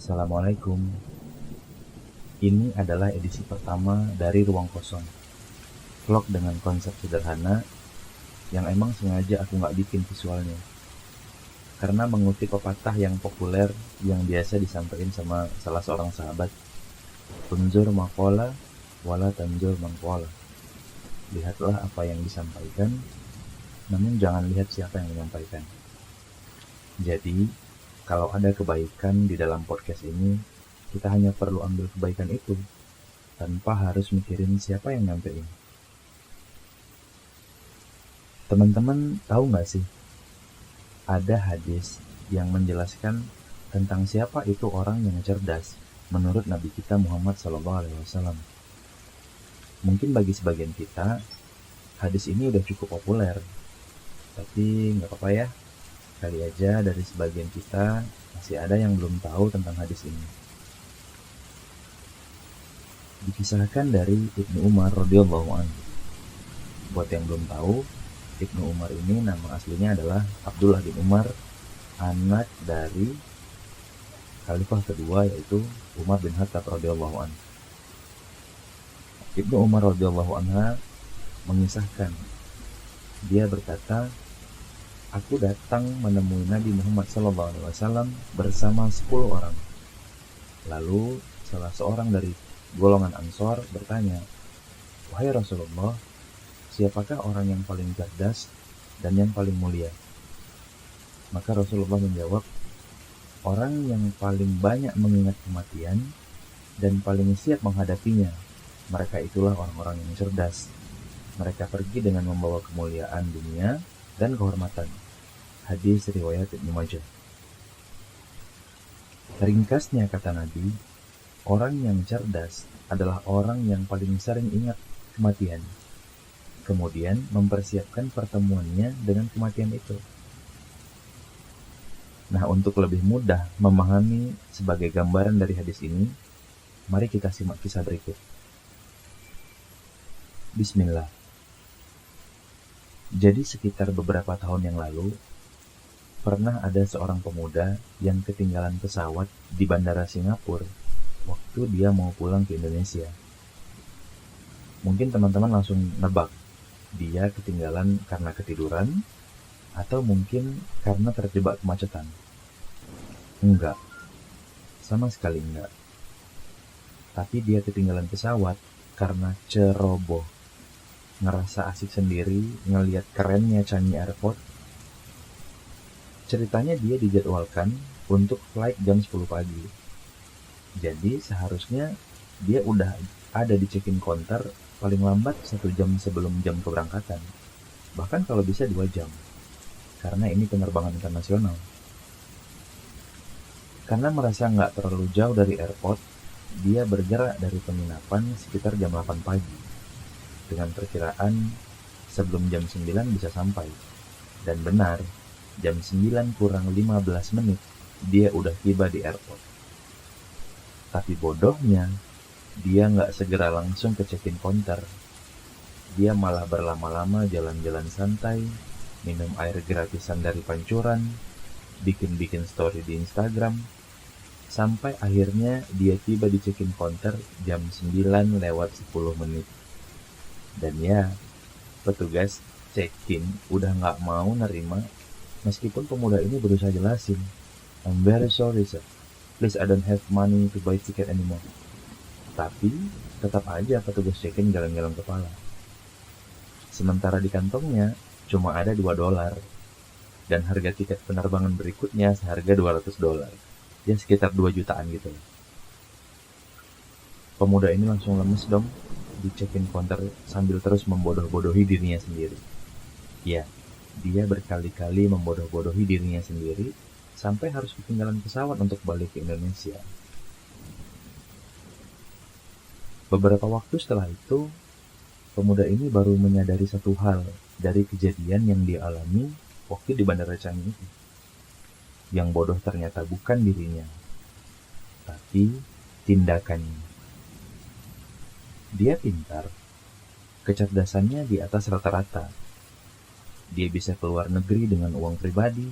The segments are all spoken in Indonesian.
Assalamualaikum. Ini adalah edisi pertama dari Ruang Kosong, vlog dengan konsep sederhana yang emang sengaja aku nggak bikin visualnya. Karena mengutip pepatah yang populer yang biasa disampaikan sama salah seorang sahabat, "Unzur maqala wala tanzur maqala." Lihatlah apa yang disampaikan, namun jangan lihat siapa yang menyampaikan. Jadi, kalau ada kebaikan di dalam podcast ini, kita hanya perlu ambil kebaikan itu, tanpa harus mikirin siapa yang nyampein. Teman-teman tahu nggak sih, ada hadis yang menjelaskan tentang siapa itu orang yang cerdas menurut Nabi kita Muhammad SAW. Mungkin bagi sebagian kita, hadis ini udah cukup populer, tapi nggak apa-apa ya. Kali aja dari sebagian kita masih ada yang belum tahu tentang hadis ini. Dikisahkan dari Ibnu Umar radhiyallahu anhu. Buat yang belum tahu, Ibnu Umar ini nama aslinya adalah Abdullah bin Umar, anak dari khalifah kedua yaitu Umar bin Khattab radhiyallahu anhu. Ibnu Umar radhiyallahu anha mengisahkan, dia berkata, "Aku datang menemui Nabi Muhammad SAW bersama 10 orang. Lalu salah seorang dari golongan Ansor bertanya, 'Wahai Rasulullah, siapakah orang yang paling cerdas dan yang paling mulia?' Maka Rasulullah menjawab, 'Orang yang paling banyak mengingat kematian dan paling siap menghadapinya. Mereka itulah orang-orang yang cerdas. Mereka pergi dengan membawa kemuliaan dunia dan kehormatan.' Hadis riwayat Ibnu Majah. Ringkasnya kata Nabi, orang yang cerdas adalah orang yang paling sering ingat kematian, kemudian mempersiapkan pertemuannya dengan kematian itu. Nah, untuk lebih mudah memahami sebagai gambaran dari hadis ini, mari kita simak kisah berikut. Bismillah. Jadi sekitar beberapa tahun yang lalu, pernah ada seorang pemuda yang ketinggalan pesawat di Bandara Singapura waktu dia mau pulang ke Indonesia. Mungkin teman-teman langsung nebak, dia ketinggalan karena ketiduran atau mungkin karena terjebak kemacetan. Enggak, sama sekali enggak. Tapi dia ketinggalan pesawat karena ceroboh. Ngerasa asik sendiri ngelihat kerennya Changi Airport. Ceritanya dia dijadwalkan untuk flight jam 10 pagi. Jadi seharusnya dia udah ada di check-in counter paling lambat 1 jam sebelum jam keberangkatan. Bahkan kalau bisa 2 jam. Karena ini penerbangan internasional. Karena merasa nggak terlalu jauh dari airport, dia bergerak dari penginapan sekitar jam 8 pagi. Dengan perkiraan sebelum jam 9 bisa sampai. Dan benar, jam 9 kurang 15 menit, dia udah tiba di airport. Tapi bodohnya, dia nggak segera langsung ke check-in counter. Dia malah berlama-lama jalan-jalan santai, minum air gratisan dari pancuran, bikin-bikin story di Instagram, sampai akhirnya dia tiba di check-in counter jam 9 lewat 10 menit. Dan ya, petugas check-in udah nggak mau nerima meskipun pemuda ini berusaha jelasin, "I'm very sorry sir, please I don't have money to buy ticket anymore." Tapi tetap aja petugas check-in geleng-geleng kepala. Sementara di kantongnya cuma ada $2 dan harga tiket penerbangan berikutnya seharga $200. Ya sekitar 2 jutaan gitu. Pemuda ini langsung lemes dong di check-in counter sambil terus membodoh-bodohi dirinya sendiri. Ya, dia berkali-kali membodoh-bodohi dirinya sendiri sampai harus ketinggalan pesawat untuk balik ke Indonesia. Beberapa waktu setelah itu, pemuda ini baru menyadari satu hal dari kejadian yang dia alami waktu di Bandara Changi itu. Yang bodoh ternyata bukan dirinya, tapi tindakannya. Dia pintar, kecerdasannya di atas rata-rata. Dia bisa keluar negeri dengan uang pribadi,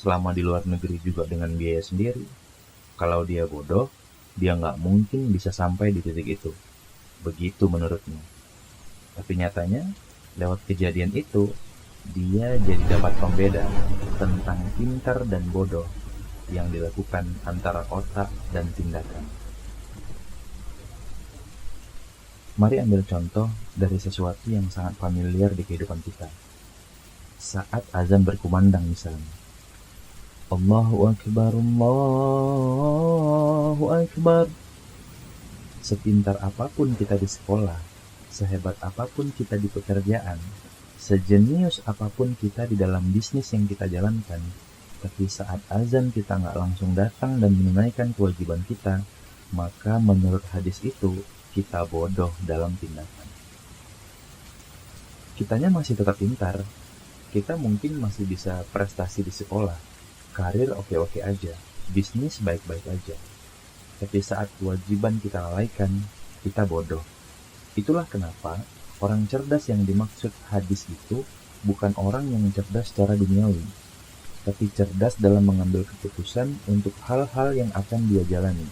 selama di luar negeri juga dengan biaya sendiri, Kalau dia bodoh, dia nggak mungkin bisa sampai di titik itu. Begitu menurutnya. Tapi nyatanya, lewat kejadian itu, dia jadi dapat pembeda tentang pintar dan bodoh yang dilakukan antara otak dan tindakan. Mari ambil contoh dari sesuatu yang sangat familiar di kehidupan kita. Saat azan berkumandang misalnya. Allahu Akbar, Allahu Akbar. Sepintar apapun kita di sekolah, sehebat apapun kita di pekerjaan, sejenius apapun kita di dalam bisnis yang kita jalankan, tapi saat azan kita nggak langsung datang dan menunaikan kewajiban kita, maka menurut hadis itu, kita bodoh dalam tindakan. Kitanya masih tetap pintar, kita mungkin masih bisa prestasi di sekolah, karir oke-oke aja, bisnis baik-baik aja. Tapi saat kewajiban kita lalaikan, kita bodoh. Itulah kenapa orang cerdas yang dimaksud hadis itu bukan orang yang cerdas secara duniawi, tapi cerdas dalam mengambil keputusan untuk hal-hal yang akan dia jalani.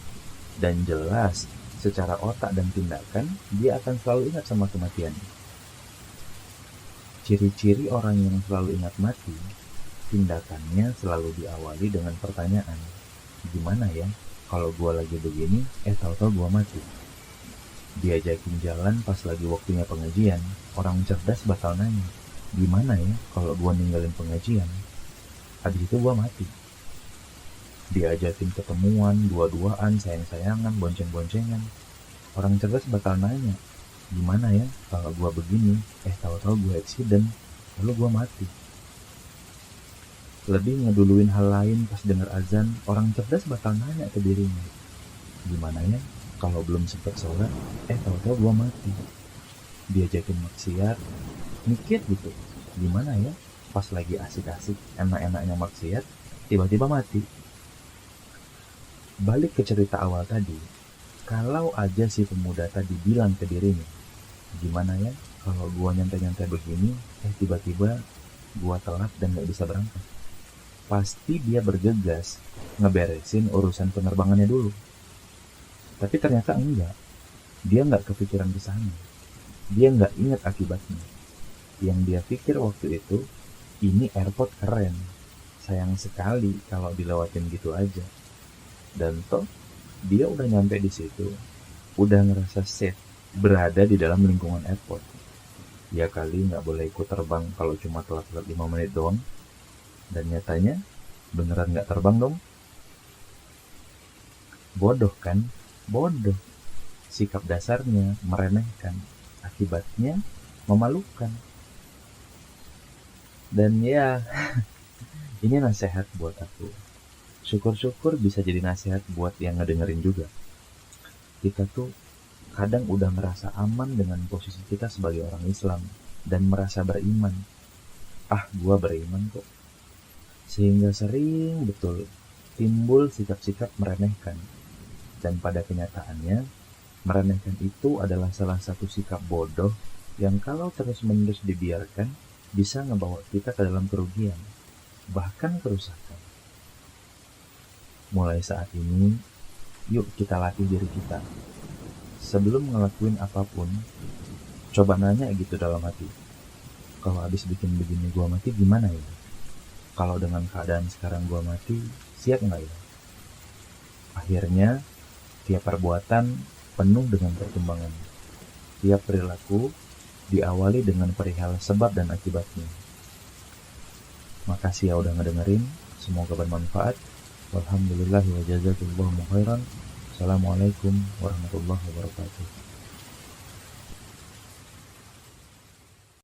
Dan jelas, secara otak dan tindakan, dia akan selalu ingat sama kematian. Ciri-ciri orang yang selalu ingat mati, tindakannya selalu diawali dengan pertanyaan, gimana ya kalau gua lagi begini, tahu-tahu gua mati. Diajakin jalan pas lagi waktunya pengajian, orang cerdas bakal nanya, gimana ya kalau gua ninggalin pengajian, habis itu gua mati. Diajakin ketemuan, dua-duaan, sayang-sayangan, bonceng-boncengan, orang cerdas bakal nanya, gimana ya kalau gua begini, tahu-tahu gua accident, lalu gua mati. Lebih ngeduluin hal lain pas denger azan, orang cerdas bakal nanya ke dirinya, gimana ya kalau belum sempat sholat, tahu-tahu gua mati. Diajakin maksiat, mikir gitu, gimana ya pas lagi asik-asik, enak-enaknya maksiat, tiba-tiba mati. Balik ke cerita awal tadi, kalau aja si pemuda tadi bilang ke dirinya, gimana ya kalau gua nyantai-nyantai begini, tiba-tiba gua telat dan gak bisa berangkat. Pasti dia bergegas ngeberesin urusan penerbangannya dulu. Tapi ternyata enggak. Dia nggak kepikiran ke sana. Dia nggak ingat akibatnya. Yang dia pikir waktu itu, ini airport keren. Sayang sekali kalau dilewatin gitu aja. Dan toh, dia udah nyampe di situ, udah ngerasa safe, berada di dalam lingkungan airport. Ya kali nggak boleh ikut terbang kalau cuma telat-telat 5 menit doang. Dan nyatanya, beneran nggak terbang dong. Bodoh kan? Bodoh. Sikap dasarnya meremehkan, akibatnya memalukan. Dan ya, ini nasihat buat aku. Syukur-syukur bisa jadi nasihat buat yang ngedengerin juga. Kita tuh kadang udah ngerasa aman dengan posisi kita sebagai orang Islam dan merasa beriman. Gua beriman kok. Sehingga sering betul timbul sikap-sikap meremehkan. Dan pada kenyataannya, meremehkan itu adalah salah satu sikap bodoh yang kalau terus-menerus dibiarkan bisa ngebawa kita ke dalam kerugian, bahkan kerusakan. Mulai saat ini, yuk kita latih diri kita. Sebelum ngelakuin apapun, coba nanya gitu dalam hati. Kalau habis bikin begini gua mati gimana ya? Kalau dengan keadaan sekarang gua mati, siap nggak ya? Akhirnya, tiap perbuatan penuh dengan pertimbangan. Tiap perilaku diawali dengan perihal sebab dan akibatnya. Makasih ya udah ngedengerin, semoga bermanfaat. Walhamdulillahi wa jazakumullahu khairan. Assalamualaikum warahmatullahi wabarakatuh.